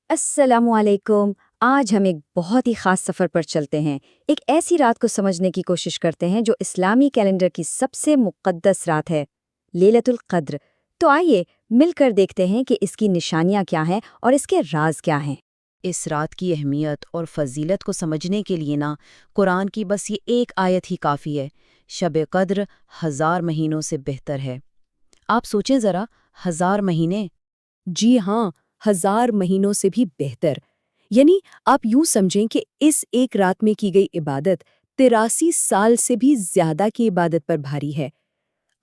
السلام علیکم۔ آج ہم ایک بہت ہی خاص سفر پر چلتے ہیں، ایک ایسی رات کو سمجھنے کی کوشش کرتے ہیں جو اسلامی کیلنڈر کی سب سے مقدس رات ہے، لیلۃ القدر۔ تو آئیے مل کر دیکھتے ہیں کہ اس کی نشانیاں کیا ہیں اور اس کے راز کیا ہیں۔ اس رات کی اہمیت اور فضیلت کو سمجھنے کے لیے قرآن کی بس یہ ایک آیت ہی کافی ہے۔ شب قدر 1000 مہینوں سے بہتر ہے۔ آپ سوچیں ذرا، 1000 مہینے! جی ہاں، 1000 مہینوں سے بھی بہتر۔ یعنی آپ یوں سمجھیں کہ اس ایک رات میں کی گئی عبادت 83 سال سے بھی زیادہ کی عبادت پر بھاری ہے۔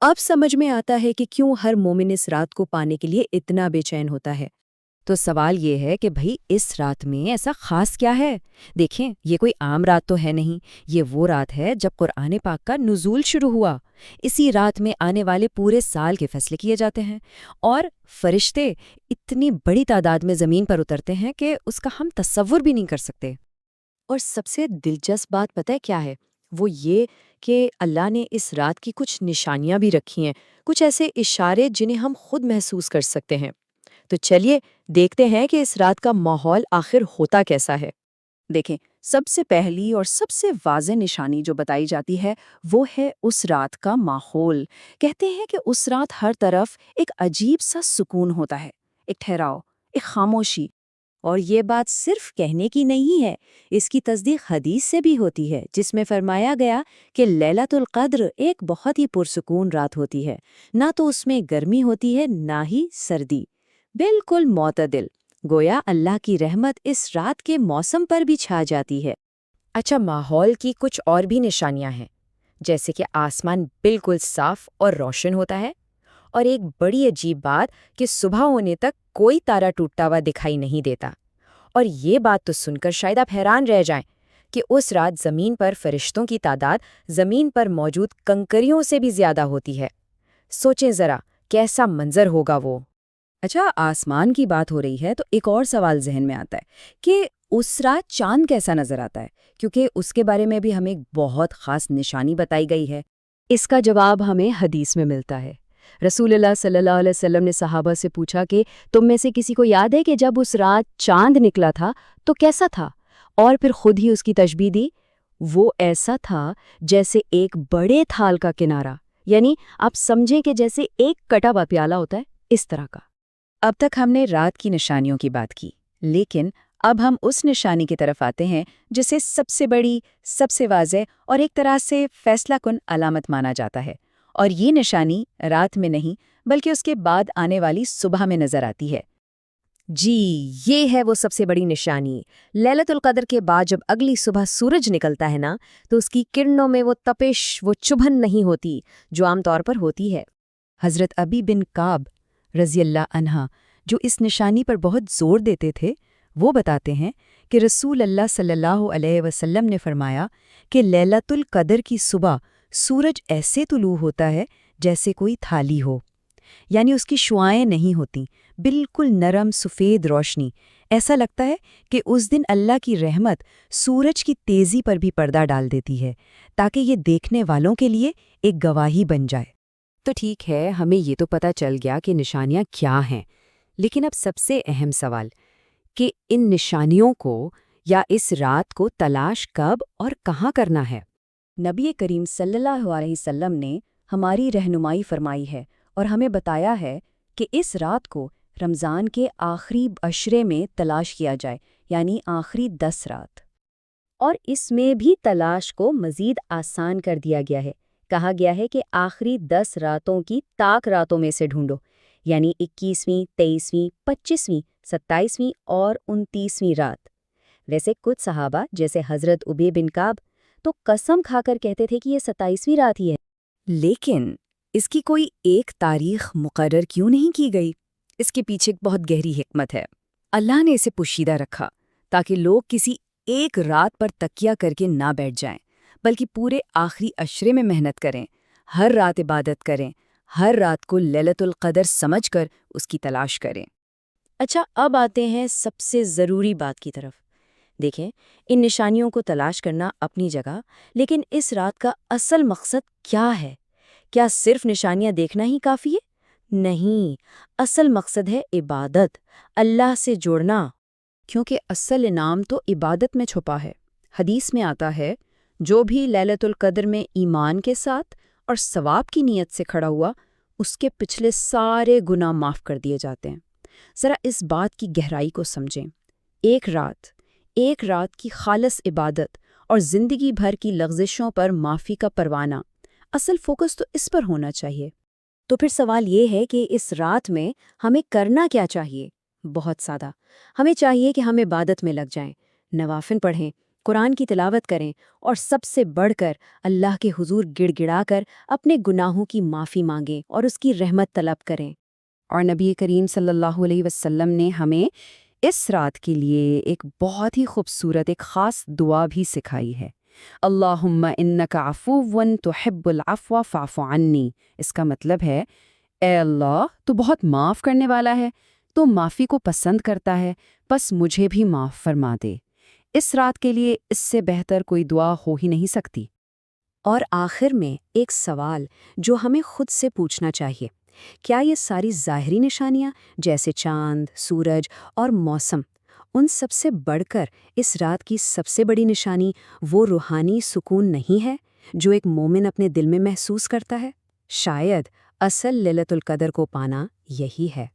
اب سمجھ میں آتا ہے کہ کیوں ہر مومن اس رات کو پانے کے لیے اتنا بے چین ہوتا ہے۔ تو سوال یہ ہے کہ بھئی اس رات میں ایسا خاص کیا ہے؟ دیکھیں، یہ کوئی عام رات تو ہے نہیں، یہ وہ رات ہے جب قرآن پاک کا نزول شروع ہوا۔ اسی رات میں آنے والے پورے سال کے فیصلے کیے جاتے ہیں، اور فرشتے اتنی بڑی تعداد میں زمین پر اترتے ہیں کہ اس کا ہم تصور بھی نہیں کر سکتے۔ اور سب سے دلچسپ بات پتہ ہے کیا ہے؟ وہ یہ کہ اللہ نے اس رات کی کچھ نشانیاں بھی رکھی ہیں، کچھ ایسے اشارے جنہیں ہم خود محسوس کر سکتے ہیں۔ تو چلیے دیکھتے ہیں کہ اس رات کا ماحول آخر ہوتا کیسا ہے۔ دیکھیں، سب سے پہلی اور سب سے واضح نشانی جو بتائی جاتی ہے وہ ہے اس رات کا ماحول۔ کہتے ہیں کہ اس رات ہر طرف ایک عجیب سا سکون ہوتا ہے، ایک ٹھہراؤ، ایک خاموشی۔ اور یہ بات صرف کہنے کی نہیں ہے، اس کی تصدیق حدیث سے بھی ہوتی ہے، جس میں فرمایا گیا کہ لیلۃ القدر ایک بہت ہی پرسکون رات ہوتی ہے، نہ تو اس میں گرمی ہوتی ہے نہ ہی سردی، بالکل معتدل۔ گویا اللہ کی رحمت اس رات کے موسم پر بھی چھا جاتی ہے۔ اچھا، ماحول کی کچھ اور بھی نشانیاں ہیں، جیسے کہ آسمان بالکل صاف اور روشن ہوتا ہے، اور ایک بڑی عجیب بات کہ صبح ہونے تک کوئی تارا ٹوٹتا ہوا دکھائی نہیں دیتا۔ اور یہ بات تو سن کر شاید آپ حیران رہ جائیں کہ اس رات زمین پر فرشتوں کی تعداد زمین پر موجود کنکریوں سے بھی زیادہ ہوتی ہے۔ سوچیں ذرا، کیسا منظر ہوگا وہ! اچھا، آسمان کی بات ہو رہی ہے تو ایک اور سوال ذہن میں آتا ہے کہ اس رات چاند کیسا نظر آتا ہے، کیونکہ اس کے بارے میں بھی ہمیں ایک بہت خاص نشانی بتائی گئی ہے۔ اس کا جواب ہمیں حدیث میں ملتا ہے۔ رسول اللہ صلی اللہ علیہ وسلم نے صحابہ سے پوچھا کہ تم میں سے کسی کو یاد ہے کہ جب اس رات چاند نکلا تھا تو کیسا تھا؟ اور پھر خود ہی اس کی تشبیہ دی۔ وہ ایسا تھا جیسے ایک بڑے تھال کا کنارہ، یعنی آپ سمجھیں کہ جیسے ایک کٹا ہوا پیالہ ہوتا ہے، اس طرح کا۔ اب تک ہم نے رات کی نشانیوں کی بات کی، لیکن اب ہم اس نشانی کی طرف آتے ہیں جسے سب سے بڑی، سب سے واضح اور ایک طرح سے فیصلہ کن علامت مانا جاتا ہے۔ اور یہ نشانی رات میں نہیں بلکہ اس کے بعد آنے والی صبح میں نظر آتی ہے۔ جی، یہ ہے وہ سب سے بڑی نشانی۔ لیلۃ القدر کے بعد جب اگلی صبح سورج نکلتا ہے تو اس کی کرنوں میں وہ تپش، وہ چبھن نہیں ہوتی جو عام طور پر ہوتی ہے۔ حضرت ابی بن کعب رضی اللہ عنہ، جو اس نشانی پر بہت زور دیتے تھے، وہ بتاتے ہیں کہ رسول اللہ صلی اللہ علیہ وسلم نے فرمایا کہ لیلۃ القدر کی صبح سورج ایسے طلوع ہوتا ہے جیسے کوئی تھالی ہو، یعنی اس کی شعاعیں نہیں ہوتیں، بالکل نرم سفید روشنی۔ ایسا لگتا ہے کہ اس دن اللہ کی رحمت سورج کی تیزی پر بھی پردہ ڈال دیتی ہے، تاکہ یہ دیکھنے والوں کے لیے ایک گواہی بن جائے۔ تو ٹھیک ہے، ہمیں یہ تو پتہ چل گیا کہ نشانیاں کیا ہیں، لیکن اب سب سے اہم سوال کہ ان نشانیوں کو یا اس رات کو تلاش کب اور کہاں کرنا ہے؟ نبی کریم صلی اللہ علیہ وسلم نے ہماری رہنمائی فرمائی ہے اور ہمیں بتایا ہے کہ اس رات کو رمضان کے آخری عشرے میں تلاش کیا جائے، یعنی آخری 10 رات۔ اور اس میں بھی تلاش کو مزید آسان کر دیا گیا ہے۔ کہا گیا ہے کہ آخری 10 راتوں کی طاق راتوں میں سے ڈھونڈو، یعنی 21ویں، 23ویں، 25ویں، 27ویں اور 29ویں رات۔ ویسے کچھ صحابہ جیسے حضرت ابی بن کعب تو قسم کھا کر کہتے تھے کہ یہ 27ویں رات ہی ہے۔ لیکن اس کی کوئی ایک تاریخ مقرر کیوں نہیں کی گئی؟ اس کے پیچھے ایک بہت گہری حکمت ہے۔ اللہ نے اسے پوشیدہ رکھا تاکہ لوگ کسی ایک رات پر تکیہ کر کے نہ بیٹھ جائیں، بلکہ پورے آخری عشرے میں محنت کریں، ہر رات عبادت کریں، ہر رات کو لیلۃ القدر سمجھ کر اس کی تلاش کریں۔ اچھا، اب آتے ہیں سب سے ضروری بات کی طرف۔ دیکھیں، ان نشانیوں کو تلاش کرنا اپنی جگہ، لیکن اس رات کا اصل مقصد کیا ہے؟ کیا صرف نشانیاں دیکھنا ہی کافی ہے؟ نہیں، اصل مقصد ہے عبادت، اللہ سے جوڑنا۔ کیونکہ اصل انعام تو عبادت میں چھپا ہے۔ حدیث میں آتا ہے، جو بھی لیلۃ القدر میں ایمان کے ساتھ اور ثواب کی نیت سے کھڑا ہوا، اس کے پچھلے سارے گناہ معاف کر دیے جاتے ہیں۔ ذرا اس بات کی گہرائی کو سمجھیں۔ ایک رات کی خالص عبادت اور زندگی بھر کی لغزشوں پر معافی کا پروانہ، اصل فوکس تو اس پر ہونا چاہیے۔ تو پھر سوال یہ ہے کہ اس رات میں ہمیں کرنا کیا چاہیے؟ بہت سادہ۔ ہمیں چاہیے کہ ہم عبادت میں لگ جائیں، نوافل پڑھیں، قرآن کی تلاوت کریں اور سب سے بڑھ کر اللہ کے حضور گڑ گڑا کر اپنے گناہوں کی معافی مانگیں اور اس کی رحمت طلب کریں۔ اور نبی کریم صلی اللہ علیہ وسلم نے ہمیں اس رات کے لیے ایک بہت ہی خوبصورت ایک خاص دعا بھی سکھائی ہے۔ اللہم انک عفو تحب العفو فاعف عنی۔ اس کا مطلب ہے، اے اللہ تو بہت معاف کرنے والا ہے، تو معافی کو پسند کرتا ہے، بس مجھے بھی معاف فرما دے۔ اس رات کے لیے اس سے بہتر کوئی دعا ہو ہی نہیں سکتی۔ اور آخر میں ایک سوال جو ہمیں خود سے پوچھنا چاہیے، کیا یہ ساری ظاہری نشانیاں جیسے چاند، سورج اور موسم، ان سب سے بڑھ کر اس رات کی سب سے بڑی نشانی وہ روحانی سکون نہیں ہے جو ایک مومن اپنے دل میں محسوس کرتا ہے؟ شاید اصل لیلۃ القدر کو پانا یہی ہے۔